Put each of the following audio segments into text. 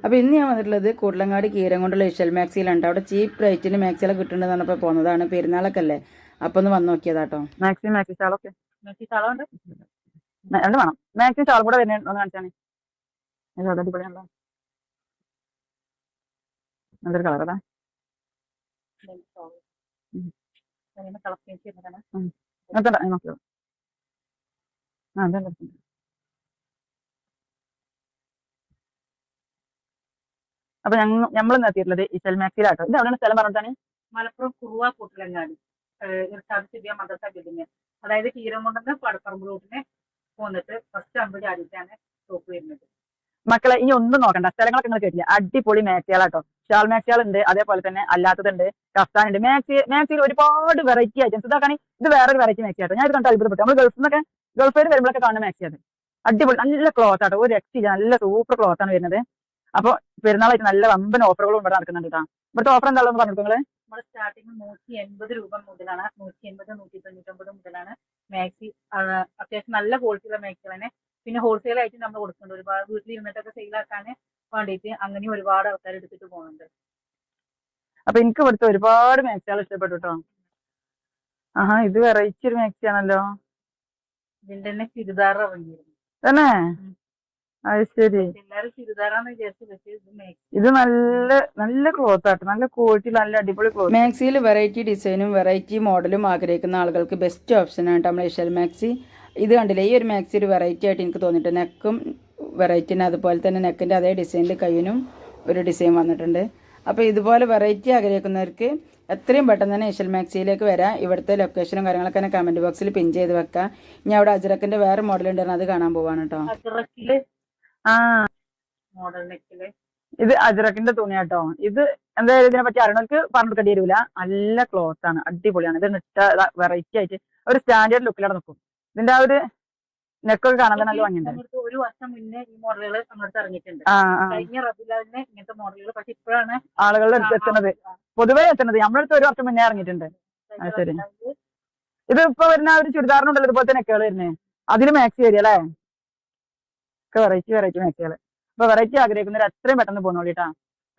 അപ്പോൾ ഇന്ന് ഞാൻ വന്നിട്ടുള്ളത് കൂടലങ്ങാടി കീരം കൊണ്ടുള്ള ഇഷൽ മാക്സിയിലുണ്ട്. അവിടെ ചീപ്പ് റേറ്റിന് മാക്സികളൊക്കെ കിട്ടുന്നുണ്ടെന്ന് പറഞ്ഞപ്പോൾ പോകുന്നതാണ്. പെരുന്നാളൊക്കെ അല്ലേ, അപ്പോൾ ഒന്ന് വന്ന് നോക്കിയതാട്ടോ. മാക്സി ഷാളൊക്കെ ഷാളുണ്ട് രണ്ട് വേണം. മാക്സി ഷാൾ കൂടെ വരുന്ന ഒന്ന് കാണിച്ചാണ്. അടിപൊളിയാണല്ലോ, നല്ലൊരു കളറതാ. നോക്കിയോ? ആ അതല്ല, അപ്പൊ നമ്മൾ എത്തിയിട്ടുള്ളത് ഇഷൽ മാക്സിയിലാട്ടോ. ഇത് എവിടെയാണ് സ്ഥലം പറഞ്ഞിട്ടാണ്? മലപ്പുറം കുറുവ കൂട്ടലങ്ങാടി ഇർഷാദ് മദ്രസ ബിൽഡിങ്, അതായത് കീരംകൊണ്ടെന്ന് പടപ്പറമ്പ് റൂട്ടിന് പോന്നിട്ട് ഫസ്റ്റ് 50 അടിയിട്ടാണ് ഷോപ്പ് വരുന്നത്. മക്കളെ ഇനി ഒന്നും നോക്കണ്ട, സ്ഥലങ്ങളൊക്കെ നിങ്ങൾ കേട്ടില്ല. അടിപൊളി മാക്സികളാട്ടോ. ഷാൾ മാക്സികൾ ഉണ്ട്, അതേപോലെ തന്നെ അല്ലാത്തതുണ്ട്, കഫ്താൻ ഉണ്ട്. മാക്സിയിൽ ഒരുപാട് വെറൈറ്റി ഐറ്റംസ്. ഇതാക്കാണ് ഇത് വേറൊരു വെറൈറ്റി മാക്സി ആട്ടോ. ഞാൻ ഇത് കണ്ട് അത്ഭുതപ്പെട്ടു. നമ്മൾ ഗൾഫിൽ നിന്നൊക്കെ ഗൾഫിൽ വരുമ്പോഴൊക്കെ കാണുന്ന മാക്സി അത്. അടിപൊളി നല്ല ക്ലോത്ത് ആട്ടോ, ഒരു രക്ഷയില്ല, നല്ല സൂപ്പർ ക്ലോത്ത് ആണ് വരുന്നത്. അപ്പൊ പെരുന്നാളായിട്ട് നല്ല വമ്പൻ ഓഫറുകളും ഇവിടെ നടക്കുന്നുണ്ട് കേട്ടോ. ഇവിടുത്തെ ഓഫർ എന്താണെന്ന് പറഞ്ഞു നിങ്ങള്? നമ്മുടെ സ്റ്റാർട്ടിങ് 180 രൂപ മുതലാണ്, 180, 199 മുതലാണ് മാക്സി. അത്യാവശ്യം നല്ല ക്വാളിറ്റിയുള്ള മാക്സികൾ തന്നെ. പിന്നെ ഹോൾസെയിൽ ആയിട്ട് നമ്മൾ കൊടുക്കുന്നുണ്ട്. ഒരുപാട് വീട്ടിൽ ഇരുന്നിട്ടൊക്കെ സെയിലാക്കാൻ വേണ്ടിയിട്ട് അങ്ങനെ ഒരുപാട് ആൾക്കാർ എടുത്തിട്ട് പോകുന്നുണ്ട്. അപ്പൊ എനിക്ക് ഇവിടുത്തെ ഒരുപാട് മാക്സികൾ ഇഷ്ടപ്പെട്ടു കേട്ടോ. ആഹാ, ഇത് വെറൈറ്റി ഒരു മാക്സി ആണല്ലോ. ഇതിന്റെ തന്നെ ചുരിദാർ ഇറങ്ങിയിരുന്നു തന്നെ. അത് ശരി, എല്ലാരും ചുരിദാറാന്ന് വിചാരിച്ചു, പക്ഷേ ഇത് മാക്സി. ഇത് നല്ല നല്ല ക്ലോത്ത് ആട്ടോ, നല്ല ക്വാളിറ്റി, നല്ല അടിപൊളി ക്ലോത്ത്. മാക്സിയിൽ വെറൈറ്റി ഡിസൈനും വെറൈറ്റി മോഡലും ആഗ്രഹിക്കുന്ന ആളുകൾക്ക് ബെസ്റ്റ് ഓപ്ഷനാണ് നമ്മൾ ഇഷൽ മാക്സി. ഇത് കണ്ടില്ലേ, ഈ ഒരു മാക്സി ഒരു വെറൈറ്റി ആയിട്ട് എനിക്ക് തോന്നിയിട്ട്. നെക്കും വെറൈറ്റിന്, അതുപോലെ തന്നെ നെക്കിൻ്റെ അതേ ഡിസൈനിൽ കയ്യിനും ഒരു ഡിസൈൻ വന്നിട്ടുണ്ട്. അപ്പോൾ ഇതുപോലെ വെറൈറ്റി ആഗ്രഹിക്കുന്നവർക്ക് എത്രയും പെട്ടെന്ന് തന്നെ ഇഷൽ മാക്സിയിലേക്ക് വരാം. ഇവിടുത്തെ ലൊക്കേഷനും കാര്യങ്ങളൊക്കെ തന്നെ കമൻറ്റ് ബോക്സിൽ പിൻ ചെയ്ത് വെക്കാം. ഇനി അവിടെ അജ്രക്കിൻ്റെ വേറെ മോഡൽ ഉണ്ടായിരുന്നു, അത് കാണാൻ പോവാണ് കേട്ടോ. അജ്രക്കില് ആ മോഡൽ നെക്കില് ഇത് അജ്രക്കിന്റെ തുണിയാട്ടോ. ഇത് എന്തായാലും ഇതിനെ പറ്റി അറിയണവർക്ക് പറഞ്ഞു കൊടുക്കേണ്ടി വരില്ല. നല്ല ക്ലോത്ത് ആണ്, അടിപൊളിയാണ്. ഇത് നിട്ട വെറൈറ്റി ആയിട്ട് ഒരു സ്റ്റാൻഡേർഡ് ലുക്കിലാണ് നിൽക്കും. ഇതിന്റെ ആ ഒരു നെക്കൊക്കെ കാണാൻ നല്ല ഭംഗിയുണ്ട്. ഒരു വർഷം മുന്നേ ഈ മോഡലുകൾ നമ്മുടെ ഇറങ്ങിയിട്ടുണ്ട്. ആ കഴിഞ്ഞ റബിലാവിന് ഇങ്ങനത്തെ മോഡലുകൾ, പക്ഷെ ഇപ്പോഴാണ് ആളുകളുടെ അടുത്ത് എത്തുന്നത്, പൊതുവേ എത്തുന്നത്. നമ്മുടെ അടുത്ത് ഒരു വർഷം മുന്നേ ഇറങ്ങിയിട്ടുണ്ട്. ആ ശരി. ഇത് ഇപ്പൊ വരുന്ന ഒരു ചുരിദാറിനുണ്ടല്ലോ ഇതുപോലത്തെ നെക്കുകൾ വരുന്നേ, അതിന് മാക്സി വരിക അല്ലേ? ഒക്കെ വെറൈറ്റി മാക്സികൾ. അപ്പൊ വെറൈറ്റി ആഗ്രഹിക്കുന്നവർ എത്രയും പെട്ടെന്ന് പോകുന്നോളിട്ടാ.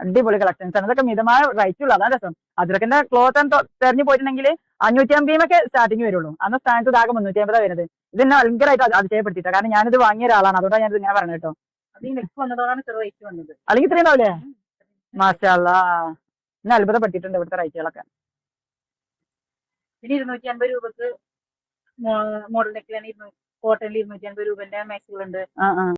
അടിപൊളി കളക്ഷൻസ് ആണ്. ഇതൊക്കെ മിതമായ റേറ്റ് ഉള്ളൂ, അതാണ് രസം. അതിലൊക്കെ ക്ലോത്ത് തെരഞ്ഞു പോയിട്ടുണ്ടെങ്കിൽ 550 സ്റ്റാർട്ടിങ് വരുള്ളൂ. അന്ന് സ്ഥാനത്ത് ഇതാകെ 350 വരുന്നത്. ഇതെന്നെ ഭയങ്കരമായിട്ട് അതിശയപ്പെടുത്തിയിട്ടാ. കാരണം ഞാനിത് വാങ്ങിയ ഒരാളാണ്, അതുകൊണ്ടാണ് ഞാനിത് ഇങ്ങനെ പറഞ്ഞത് കേട്ടോ. അല്ലെങ്കിൽ ഇത്രയും ഉണ്ടാവില്ലേ? മാഷാ അല്ലാഹ്, എന്നെ അത്ഭുതപ്പെട്ടിട്ടുണ്ട് ഇവിടുത്തെ റേറ്റുകളൊക്കെ. പിന്നെ 250 രൂപക്ക് മോഡൽ നെക്കിലാണ്. കോട്ടണിൽ 250 രൂപന്റെ മാക്സികളുണ്ട്.